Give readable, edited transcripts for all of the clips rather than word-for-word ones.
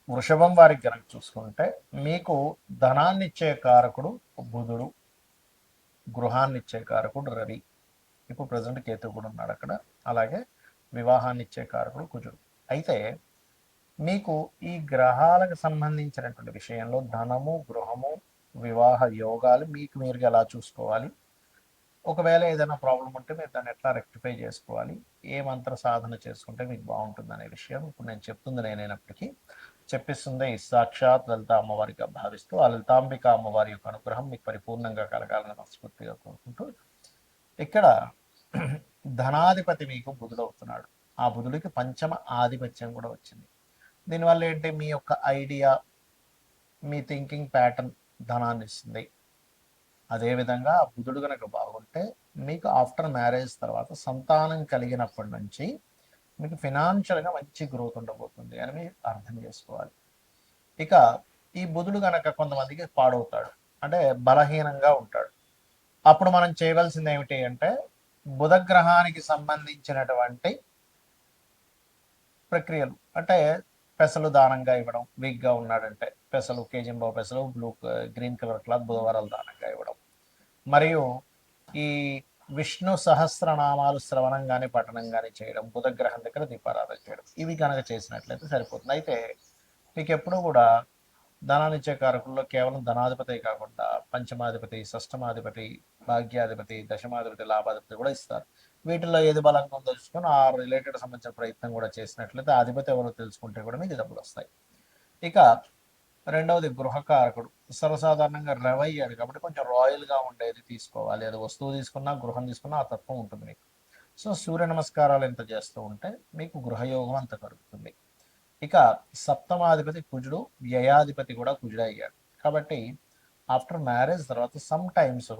వృషభం వారికి కనుక చూసుకుంటే మీకు ధనాన్ని ఇచ్చే కారకుడు బుధుడు, గృహాన్ని ఇచ్చే కారకుడు రవి. ఇప్పుడు ప్రజెంట్ కేతు కూడా ఉన్నాడు అక్కడ. అలాగే వివాహాన్ని ఇచ్చే కారకుడు కుజుడు. అయితే మీకు ఈ గ్రహాలకు సంబంధించినటువంటి విషయంలో ధనము, గృహము, వివాహ యోగాలు మీకు మీరుగా ఎలా చూసుకోవాలి, ఒకవేళ ఏదైనా ప్రాబ్లం ఉంటే మీరు దాన్ని ఎట్లా రెక్టిఫై చేసుకోవాలి, ఏ మంత్ర సాధన చేసుకుంటే మీకు బాగుంటుంది అనే విషయం ఇప్పుడు నేను చెప్తుంది నేనైనప్పటికీ చెప్పిస్తుంది సాక్షాత్ లలిత అమ్మవారిగా భావిస్తూ ఆ లలితాంబిక అమ్మవారి యొక్క అనుగ్రహం మీకు పరిపూర్ణంగా కలగాలని మనస్ఫూర్తిగా కోరుకుంటూ, ఇక్కడ ధనాధిపతి మీకు బుధుడవుతున్నాడు. ఆ బుధుడికి పంచమ ఆధిపత్యం కూడా వచ్చింది. దీనివల్ల ఏంటి, మీ యొక్క ఐడియా, మీ థింకింగ్ ప్యాటర్న్ ధనాన్ని ఇస్తుంది. అదేవిధంగా బుధుడు కనుక బాగుంటే మీకు ఆఫ్టర్ మ్యారేజ్ తర్వాత సంతానం కలిగినప్పటి నుంచి మీకు ఫినాన్షియల్గా మంచి గ్రోత్ ఉండబోతుంది అని మీరు అర్థం చేసుకోవాలి. ఇక ఈ బుధుడు కనుక కొంతమందికి పాడవుతాడు, అంటే బలహీనంగా ఉంటాడు. అప్పుడు మనం చేయవలసింది ఏమిటి అంటే బుధగ్రహానికి సంబంధించినటువంటి ప్రక్రియలు, అంటే పెసలు దానంగా ఇవ్వడం. వీక్గా ఉన్నాడంటే పెసలు, కేజీంబావు పెసలు, గ్రీన్ కలర్ క్లాత్ బుధవారాలు దానంగా ఇవ్వడం. మరియు ఈ విష్ణు సహస్రనామాలు శ్రవణం కానీ పఠనం కానీ చేయడం, బుధగ్రహం దగ్గర దీపారాధన చేయడం, ఇవి కనుక చేసినట్లయితే సరిపోతుంది. అయితే మీకు ఎప్పుడూ కూడా ధనాన్నిచ్చే కారకుల్లో కేవలం ధనాధిపతి కాకుండా పంచమాధిపతి, షష్టమాధిపతి, భాగ్యాధిపతి, దశమాధిపతి, లాభాధిపతి కూడా ఇస్తారు. వీటిల్లో ఏది బలంగా ఉందో చూసుకొని ఆ రిలేటెడ్ సంబంధించిన ప్రయత్నం కూడా చేసినట్లయితే అధిపతి ఎవరో తెలుసుకుంటే కూడా మీకు డబ్బులు వస్తాయి. ఇక రెండవది గృహకారకుడు. సర్వసాధారణంగా రవి అయ్యాడు కాబట్టి కొంచెం రాయల్గా ఉండేది తీసుకోవాలి. అది వస్తువు తీసుకున్నా, గృహం తీసుకున్నా ఆ తత్వం ఉంటుంది మీకు. సో సూర్య నమస్కారాలు ఎంత చేస్తూ ఉంటే మీకు గృహయోగం అంత కలుగుతుంది. ఇక సప్తమాధిపతి కుజుడు, వ్యయాధిపతి కూడా కుజుడు అయ్యాడు కాబట్టి ఆఫ్టర్ మ్యారేజ్ తర్వాత సమ్ టైమ్స్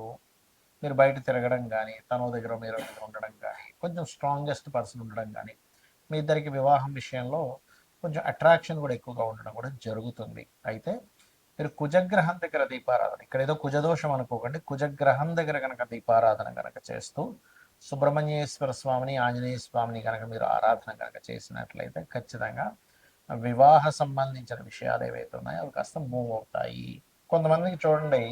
మీరు బయట తిరగడం కానీ, తన దగ్గర మీరు ఉండడం కానీ, కొంచెం స్ట్రాంగెస్ట్ పర్సన్ ఉండడం కానీ, మీ ఇద్దరికి వివాహం విషయంలో కొంచెం అట్రాక్షన్ కూడా ఎక్కువగా ఉండడం కూడా జరుగుతుంది. అయితే మీరు కుజగ్రహం దగ్గర దీపారాధన, ఇక్కడ ఏదో కుజదోషం అనుకోకండి, కుజగ్రహం దగ్గర కనుక దీపారాధన కనుక చేస్తూ సుబ్రహ్మణ్యేశ్వర స్వామిని, ఆంజనేయ స్వామిని కనుక మీరు ఆరాధన కనుక చేసినట్లయితే ఖచ్చితంగా వివాహ సంబంధించిన విషయాలు ఏవైతే ఉన్నాయో అవి కాస్త మూవ్ అవుతాయి. కొంతమందికి చూడండి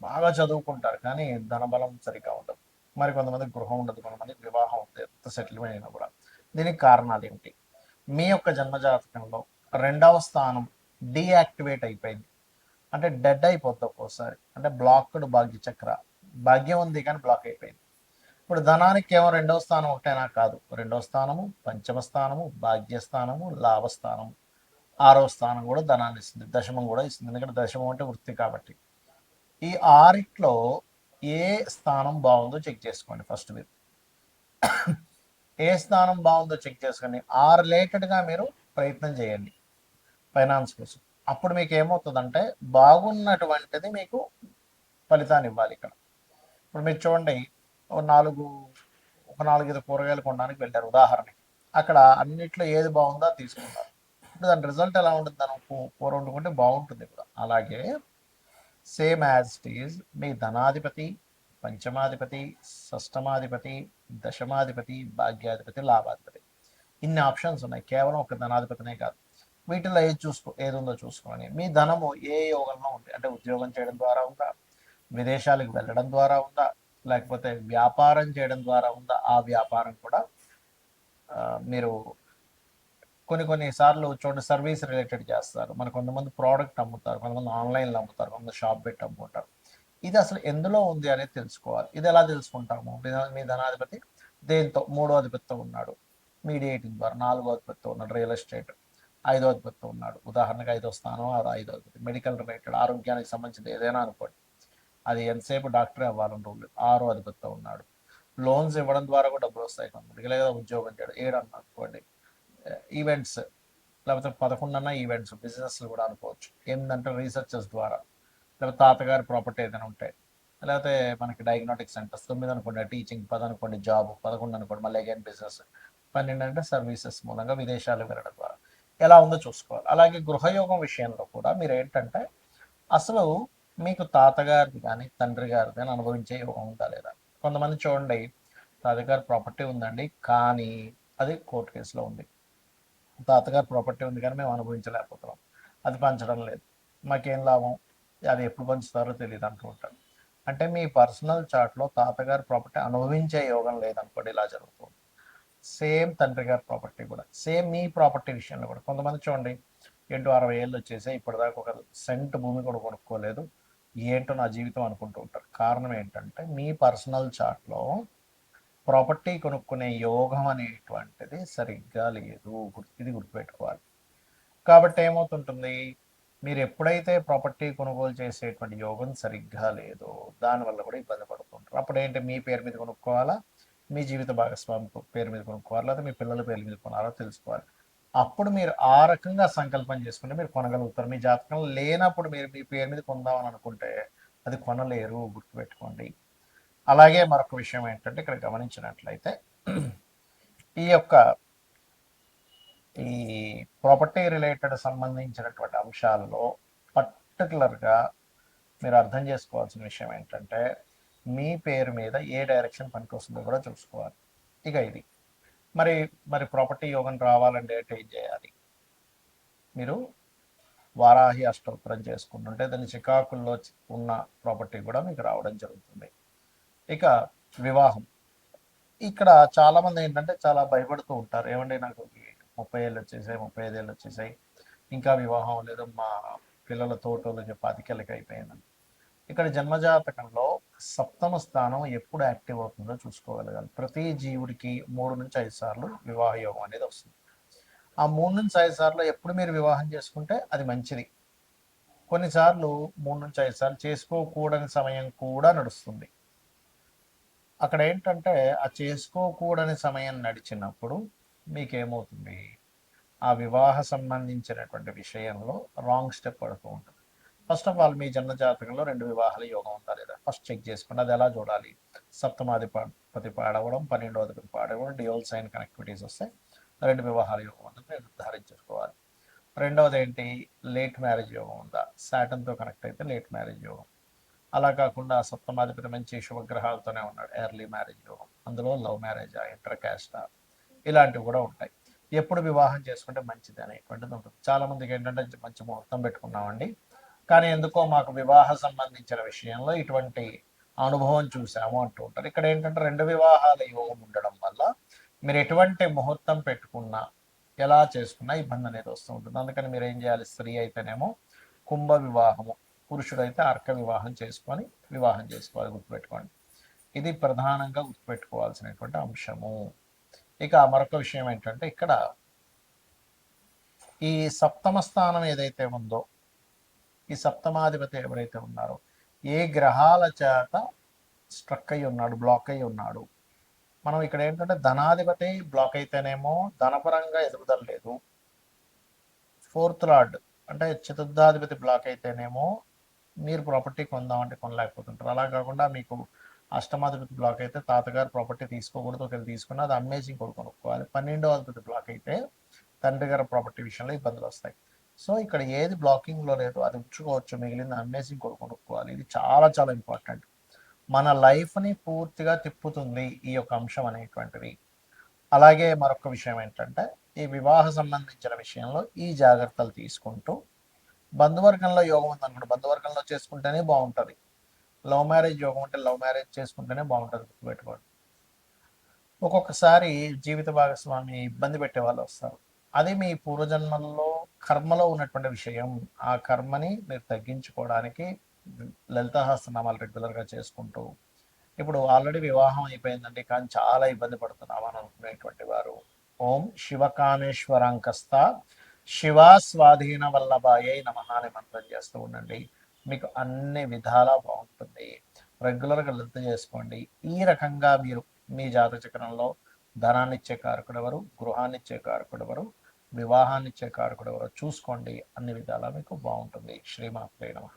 బాగా చదువుకుంటారు కానీ ధనబలం సరిగ్గా ఉండదు, మరి కొంతమందికి గృహం ఉండదు, కొంతమందికి వివాహం ఉండదు ఎంత సెటిల్మెంట్ అయినా కూడా. దీనికి కారణాలు ఏమిటి, మీ యొక్క జన్మజాతకంలో రెండవ స్థానం డీయాక్టివేట్ అయిపోయింది, అంటే డెడ్ అయిపోద్ది ఒక్కోసారి, అంటే బ్లాక్డ్ భాగ్య చక్ర, భాగ్యం ఉంది కానీ బ్లాక్ అయిపోయింది. ఇప్పుడు ధనానికి కేవలం రెండవ స్థానం ఒకటైనా కాదు, రెండవ స్థానము, పంచమ స్థానము, భాగ్యస్థానము, లాభస్థానము, ఆరవ స్థానం కూడా ధనాన్ని ఇస్తుంది, దశమం కూడా ఇస్తుంది, ఎందుకంటే దశమం అంటే వృత్తి కాబట్టి. ఈ ఆరిట్లో ఏ స్థానం బాగుందో చెక్ చేసుకోండి ఫస్ట్ మీరు. ఏ స్థానం బాగుందో చెక్ చేసుకొని ఆ రిలేటెడ్గా మీరు ప్రయత్నం చేయండి ఫైనాన్స్ కోసం. అప్పుడు మీకు ఏమవుతుందంటే బాగున్నటువంటిది మీకు ఫలితాన్ని ఇవ్వాలి. ఇక్కడ ఇప్పుడు మీరు చూడండి, ఒక నాలుగైదు కూరగాయలు కొనడానికి వెళ్ళారు ఉదాహరణకి, అక్కడ అన్నిట్లో ఏది బాగుందో తీసుకున్నారు. ఇప్పుడు దాని రిజల్ట్ ఎలా ఉంటుంది, దాని కూర వండుకుంటే బాగుంటుంది కూడా. అలాగే సేమ్ యాజ్ ఇట్ ఈజ్ మీ ధనాధిపతి, పంచమాధిపతి, షష్టమాధిపతి, దశమాధిపతి, భాగ్యాధిపతి, లాభాధిపతి, ఇన్ని ఆప్షన్స్ ఉన్నాయి, కేవలం ఒక ధనాధిపతినే కాదు. వీటిలో ఏది ఉందో చూసుకొని మీ ధనము ఏ యోగంలో ఉంది, అంటే ఉద్యోగం చేయడం ద్వారా ఉందా, విదేశాలకు వెళ్ళడం ద్వారా ఉందా, లేకపోతే వ్యాపారం చేయడం ద్వారా ఉందా, ఆ వ్యాపారం కూడా మీరు కొన్ని సార్లు చూడండి సర్వీస్ రిలేటెడ్ చేస్తారు. మన కొంతమంది ప్రోడక్ట్ అమ్ముతారు, కొంతమంది ఆన్లైన్లో అమ్ముతారు, కొంతమంది షాప్ పెట్టి అమ్ముకుంటారు. ఇది అసలు ఎందులో ఉంది అనేది తెలుసుకోవాలి. ఇది ఎలా తెలుసుకుంటాము, మీ ధనాధిపతి దేంతో, మూడో అధిపతితో ఉన్నాడు మీడియేటింగ్ ద్వారా, నాలుగో అధిపతితో ఉన్నాడు రియల్ ఎస్టేట్, ఐదో అధిపతితో ఉన్నాడు ఉదాహరణకు ఐదో స్థానం, అది ఐదో అధిపతి మెడికల్ రిలేటెడ్ ఆరోగ్యానికి సంబంధించింది ఏదైనా అనుకోండి, అది ఎంతసేపు డాక్టరే అవ్వాలని రూల్, ఆరో అధిపతితో ఉన్నాడు. లోన్స్ ఇవ్వడం ద్వారా కూడా డబ్బులు వస్తాయి కొంతమందికి, లేదా ఉద్యోగం చేయడం, ఏడని అనుకోండి, ఈవెంట్స్, లేకపోతే 11 ఈవెంట్స్, బిజినెస్లు కూడా అనుకోవచ్చు. ఏంటంటే రీసెర్చెస్ ద్వారా, లేకపోతే తాతగారి ప్రాపర్టీ ఏదైనా ఉంటే, లేకపోతే మనకి డయాగ్నోటిక్ సెంటర్స్, 9 అనుకోండి టీచింగ్, 10 అనుకోండి జాబ్, 11 అనుకోండి మళ్ళీ అగైన్ బిజినెస్, 12 అంటే సర్వీసెస్ మూలంగా విదేశాలు వెళ్ళడం ద్వారా ఎలా ఉందో చూసుకోవాలి. అలాగే గృహయోగం విషయంలో కూడా మీరు ఏంటంటే అసలు మీకు తాతగారిది కానీ తండ్రి గారిది కానీ అనుభవించే యోగం ఉందా లేదా. కొంతమంది చూడండి తాతగారి ప్రాపర్టీ ఉందండి కానీ అది కోర్టు కేసులో ఉంది, తాతగారు ప్రాపర్టీ ఉంది కానీ మేము అనుభవించలేకపోతున్నాం, అది పంచడం లేదు, మాకేం లాభం, అది ఎప్పుడు పంచుతారో తెలియదు అంటూ ఉంటారు. అంటే మీ పర్సనల్ చార్ట్లో తాతగారి ప్రాపర్టీ అనుభవించే యోగం లేదనుకోండి, ఇలా జరుగుతుంది. సేమ్ తండ్రి గారి ప్రాపర్టీ కూడా, సేమ్ మీ ప్రాపర్టీ విషయంలో కూడా కొంతమంది చూడండి, ఏంటో 60 ఏళ్ళు వచ్చేసాయి ఇప్పటిదాకా ఒక సెంట్ భూమి కూడా కొనుక్కోలేదు, ఏంటో నా జీవితం అనుకుంటూ ఉంటారు. కారణం ఏంటంటే మీ పర్సనల్ చార్ట్లో ప్రాపర్టీ కొనుక్కునే యోగం అనేటువంటిది సరిగ్గా లేదు, ఇది గుర్తుపెట్టుకోవాలి. కాబట్టి ఏమవుతుంటుంది, మీరు ఎప్పుడైతే ప్రాపర్టీ కొనుగోలు చేసేటువంటి యోగం సరిగ్గా లేదో దానివల్ల కూడా ఇబ్బంది పడుతుంటారు. అప్పుడు ఏంటి, మీ పేరు మీద కొనుక్కోవాలా, మీ జీవిత భాగస్వామి పేరు మీద కొనుక్కోవాలా, లేదా మీ పిల్లల పేరు మీద కొనాలో తెలుసుకోవాలి. అప్పుడు మీరు ఆ రకంగా సంకల్పం చేసుకుంటే మీరు కొనగలుగుతారు. మీ జాతకం లేనప్పుడు మీరు మీ పేరు మీద కొందామని అనుకుంటే అది కొనలేరు, గుర్తుపెట్టుకోండి. అలాగే మరొక విషయం ఏంటంటే ఇక్కడ గమనించినట్లయితే ఈ యొక్క ఈ ప్రాపర్టీ రిలేటెడ్ సంబంధించినటువంటి అంశాలలో పర్టికులర్గా మీరు అర్థం చేసుకోవాల్సిన విషయం ఏంటంటే మీ పేరు మీద ఏ డైరెక్షన్ పనికి వస్తుందో కూడా చూసుకోవాలి. ఇక ఇది మరి మరి ప్రాపర్టీ యోగం రావాలంటే ఏం చేయాలి, మీరు వారాహి అష్టోత్తరం చేసుకుంటుంటే దాని చికాకుల్లో ఉన్న ప్రాపర్టీ కూడా మీకు రావడం జరుగుతుంది. ఇక వివాహం, ఇక్కడ చాలామంది ఏంటంటే చాలా భయపడుతూ ఉంటారు, ఏమంటే నాకు 30 ఏళ్ళు వచ్చేసాయి, 35 ఏళ్ళు వచ్చేసాయి, ఇంకా వివాహం లేదు, మా పిల్లల తోటోళ్ళకి 25 అయిపోయిందని. ఇక్కడ జన్మజాతకంలో సప్తమ స్థానం ఎప్పుడు యాక్టివ్ అవుతుందో చూసుకోగలగాలి. ప్రతి జీవుడికి 3 నుంచి 5 సార్లు వివాహ యోగం అనేది వస్తుంది. ఆ 3 నుంచి 5 సార్లు ఎప్పుడు మీరు వివాహం చేసుకుంటే అది మంచిది. కొన్నిసార్లు 3 నుంచి 5 సార్లు చేసుకోకూడని సమయం కూడా నడుస్తుంది. అక్కడ ఏంటంటే ఆ చేసుకోకూడని సమయం నడిచినప్పుడు మీకేమవుతుంది, ఆ వివాహ సంబంధించినటువంటి విషయంలో రాంగ్ స్టెప్ పడుతూ ఉంటుంది. ఫస్ట్ ఆఫ్ ఆల్ మీ జన్మ జాతకంలో 2 వివాహాల యోగం ఉందా లేదా ఫస్ట్ చెక్ చేసుకోండి. అది ఎలా చూడాలి, సప్తమాధిపతి పాడవడం, 12వ అధిపతి పాడవడం, డ్యూయల్ సైన్ కనెక్టివిటీస్ వస్తే 2 వివాహాల యోగం ఉందని మీరు నిర్ధారించుకోవాలి. రెండవది ఏంటి, లేట్ మ్యారేజ్ యోగం ఉందా, సాటన్తో కనెక్ట్ అయితే లేట్ మ్యారేజ్ యోగం. అలా కాకుండా సప్తమాధిపతి మంచి శుభగ్రహాలతోనే ఉన్నాడు, ఎర్లీ మ్యారేజ్ యోగం, అందులో లవ్ మ్యారేజ్, ఇంటర్ క్యాస్ట్, ఇలాంటివి కూడా ఉంటాయి. ఎప్పుడు వివాహం చేసుకుంటే మంచిది అనేటువంటిది ఉంటుంది. చాలామందికి ఏంటంటే మంచి ముహూర్తం పెట్టుకున్నామండి, కానీ ఎందుకో మాకు వివాహ సంబంధించిన విషయంలో ఇటువంటి అనుభవం చూసాము అంటూ ఉంటారు. ఇక్కడ ఏంటంటే 2 వివాహాల యోగం ఉండడం వల్ల మీరు ఎటువంటి ముహూర్తం పెట్టుకున్నా ఎలా చేసుకున్నా ఇబ్బంది అనేది వస్తూ ఉంటుంది. అందుకని మీరు ఏం చేయాలి, స్త్రీ అయితేనేమో కుంభ వివాహము, పురుషుడైతే అర్క వివాహం చేసుకొని వివాహం చేసుకోవాలి, గుర్తుపెట్టుకోండి. ఇది ప్రధానంగా గుర్తుపెట్టుకోవాల్సినటువంటి అంశము. ఇక మరొక విషయం ఏంటంటే ఇక్కడ ఈ సప్తమ స్థానం ఏదైతే ఉందో, ఈ సప్తమాధిపతి ఎవరైతే ఉన్నారో ఏ గ్రహాల చేత స్ట్రక్ అయి ఉన్నాడు, బ్లాక్ అయి ఉన్నాడు. మనం ఇక్కడ ఏంటంటే ధనాధిపతి బ్లాక్ అయితేనేమో ధనపరంగా ఎదుగుదల లేదు. 4th లార్డ్ అంటే చతుర్థాధిపతి బ్లాక్ అయితేనేమో మీరు ప్రాపర్టీ కొందామంటే కొనలేకపోతుంటారు. అలా కాకుండా మీకు అష్టమాధిపతి బ్లాక్ అయితే తాతగారు ప్రాపర్టీ తీసుకోకూడదు, ఒకవేళ తీసుకున్న అది అమ్మేసి ఇంకోటి కొనుక్కోవాలి. 12వ అధిపతి బ్లాక్ అయితే తండ్రి గారి ప్రాపర్టీ విషయంలో ఇబ్బందులు వస్తాయి. సో ఇక్కడ ఏది బ్లాకింగ్లో లేదో అది ఉంచుకోవచ్చు, మిగిలిన అమ్మేసి ఇంకోటి కొనుక్కోవాలి. ఇది చాలా చాలా ఇంపార్టెంట్, మన లైఫ్ని పూర్తిగా తిప్పుతుంది ఈ యొక్క అంశం అనేటువంటిది. అలాగే మరొక విషయం ఏంటంటే ఈ వివాహ సంబంధించిన విషయంలో ఈ జాగ్రత్తలు తీసుకుంటూ, బంధువర్గంలో యోగం ఉందనుకోండి, బంధువర్గంలో చేసుకుంటేనే బాగుంటుంది. లవ్ మ్యారేజ్ యోగం ఉంటే లవ్ మ్యారేజ్ చేసుకుంటేనే బాగుంటుంది, గుర్తుపెట్టుకోండి. ఒక్కొక్కసారి జీవిత భాగస్వామి ఇబ్బంది పెట్టే వాళ్ళు వస్తారు, అది మీ పూర్వజన్మల్లో కర్మలో ఉన్నటువంటి విషయం. ఆ కర్మని మీరు తగ్గించుకోవడానికి లలితాహస్రనామాలు రెగ్యులర్గా చేసుకుంటూ, ఇప్పుడు ఆల్రెడీ వివాహం అయిపోయిందండి కానీ చాలా ఇబ్బంది పడుతున్నాం అని అనుకునేటువంటి వారు ఓం శివకామేశ్వరాంకస్త శివా స్వాధీన వల్లభాయై నమః అని మంత్రం చేస్తూ ఉండండి, మీకు అన్ని విధాలా బాగుంటుంది. రెగ్యులర్గా లలిత చేసుకోండి. ఈ రకంగా మీరు మీ జాతక చక్రంలో ధనాన్నిచ్చే కారకుడు ఎవరు, గృహాన్నిచ్చే కారకుడు ఎవరు, వివాహాన్నిచ్చే కారకుడు ఎవరు చూసుకోండి, అన్ని విధాలా మీకు బాగుంటుంది. శ్రీమాత్రే నమః.